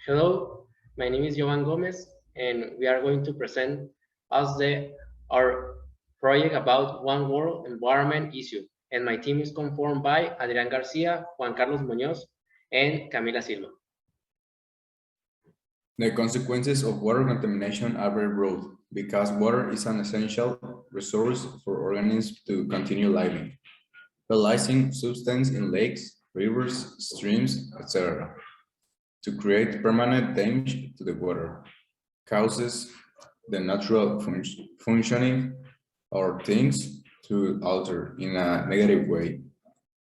Hello, my name is Jovan Gomez, and we are going to present us our project about One World Environment issue. And my team is conformed by Adrián Garcia, Juan Carlos Muñoz, and Camila Silva. The consequences of water contamination are very broad because water is an essential resource for organisms to continue living, releasing substances in lakes, rivers, streams, etc. to create permanent damage to the water, causes the natural functioning or things to alter in a negative way.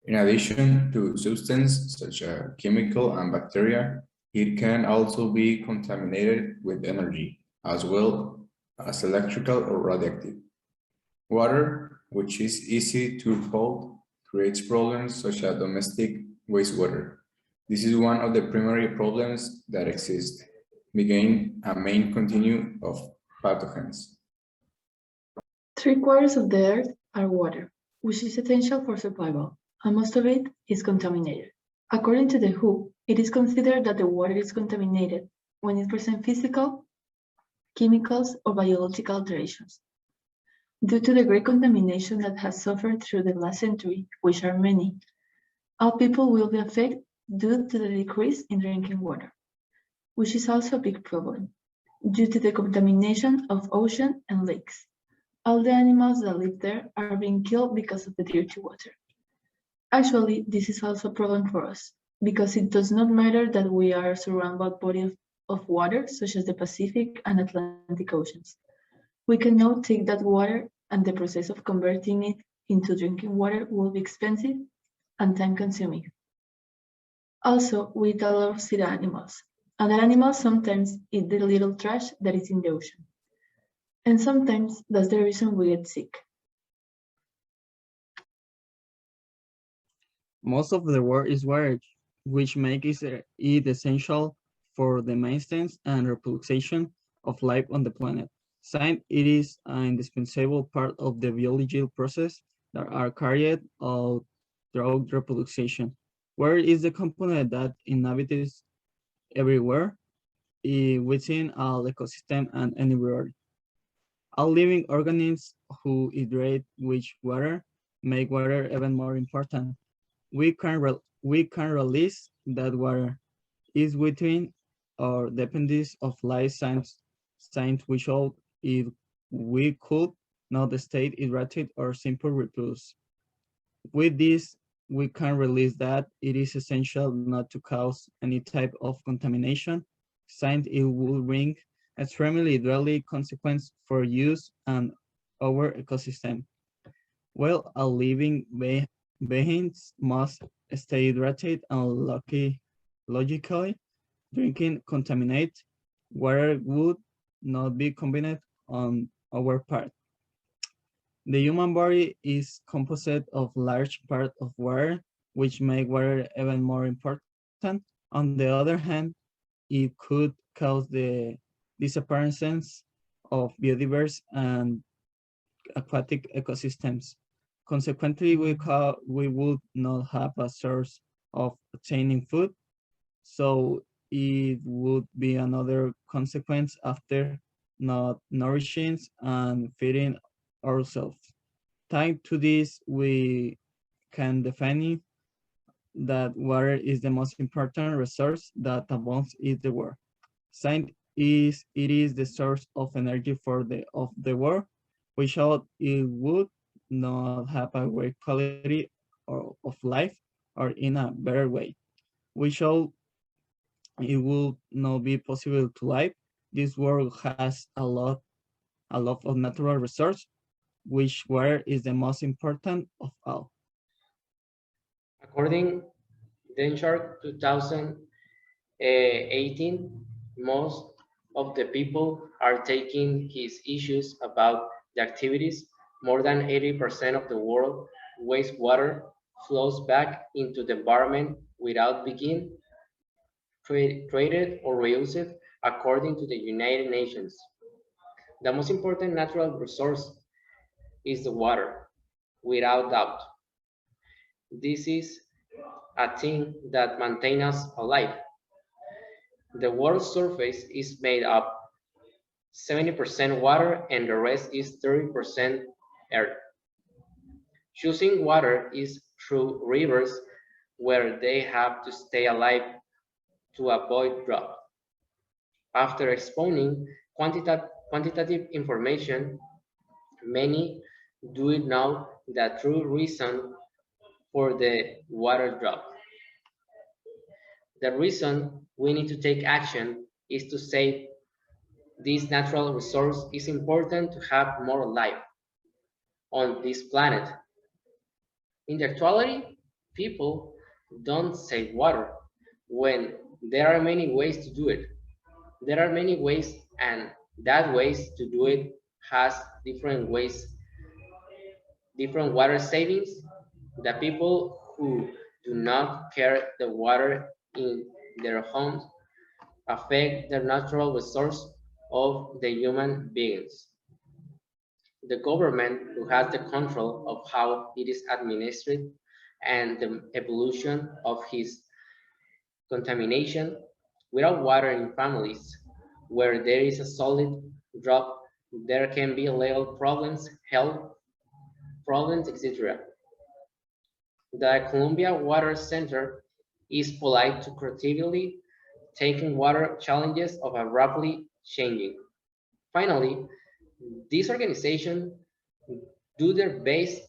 In addition to substances such as chemical and bacteria, it can also be contaminated with energy, as well as electrical or radioactive. Water, which is easy to hold, creates problems such as domestic wastewater. This is one of the primary problems that exist, being a main continuum of pathogens. Three-quarters of the Earth are water, which is essential for survival, and most of it is contaminated. According to the WHO, it is considered that the water is contaminated when it presents physical, chemicals, or biological alterations. Due to the great contamination that has suffered through the last century, which are many, all people will be affected due to the decrease in drinking water, which is also a big problem, due to the contamination of ocean and lakes. All the animals that live there are being killed because of the dirty water. Actually, this is also a problem for us, because it does not matter that we are surrounded by bodies of water, such as the Pacific and Atlantic Oceans. We can now take that water, and the process of converting it into drinking water will be expensive and time-consuming. Also, we eat a lot of sea animals. Other animals sometimes eat the little trash that is in the ocean. And sometimes that's the reason we get sick. Most of the world is water, which makes it essential for the maintenance and reproduction of life on the planet. Since it is an indispensable part of the biological process that are carried out throughout reproduction. Water is the component that inhabits everywhere within all ecosystem and anywhere. All living organisms who hydrate with water make water even more important. We can release that water is within our dependence of life science without if we could not stay hydrated or simply reproduce. With this, we can release that it is essential not to cause any type of contamination, since it will bring extremely deadly consequences for use and our ecosystem. Well, a living beings must stay hydrated and logically drinking contaminated water would not be convenient on our part. The human body is composed of large part of water, which make water even more important. On the other hand, it could cause the disappearance of biodiverse and aquatic ecosystems. Consequently, we would not have a source of obtaining food, so it would be another consequence after not nourishing and feeding ourselves. Tied to this, we can define that water is the most important resource that abounds in the world. Since it is the source of energy for the world, without it would not have a great quality of life or in a better way. Without it would not be possible to live. This world has a lot of natural resources, which water is the most important of all. According Denchart 2018, most of the people are taking his issues about the activities. More than 80% of the world wastewater flows back into the environment without being treated or reused according to the United Nations. The most important natural resource is the water, without doubt. This is a thing that maintains us alive. The world's surface is made up 70% water and the rest is 30% earth. Choosing water is through rivers where they have to stay alive to avoid drought. After expounding quantitative information, many do it know the true reason for the water drought. The reason we need to take action is to save this natural resource. Is important to have more life on this planet. In the actuality, people don't save water when there are many ways to do it. There are many ways, and that ways to do it has different ways, different water savings. The people who do not care the water in their homes affect the natural resource of the human beings. The government who has the control of how it is administered and the evolution of his contamination. Without water in families where there is a solid drop, there can be legal problems, health problems, etc. The Columbia Water Center is polite to creatively taking water challenges of a rapidly changing. Finally, these organizations do their best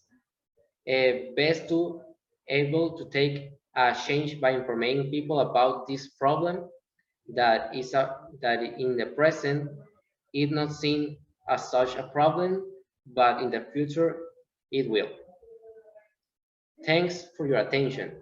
to able to take a change by informing people about this problem that in the present is not seen as such a problem, but in the future it will. Thanks for your attention.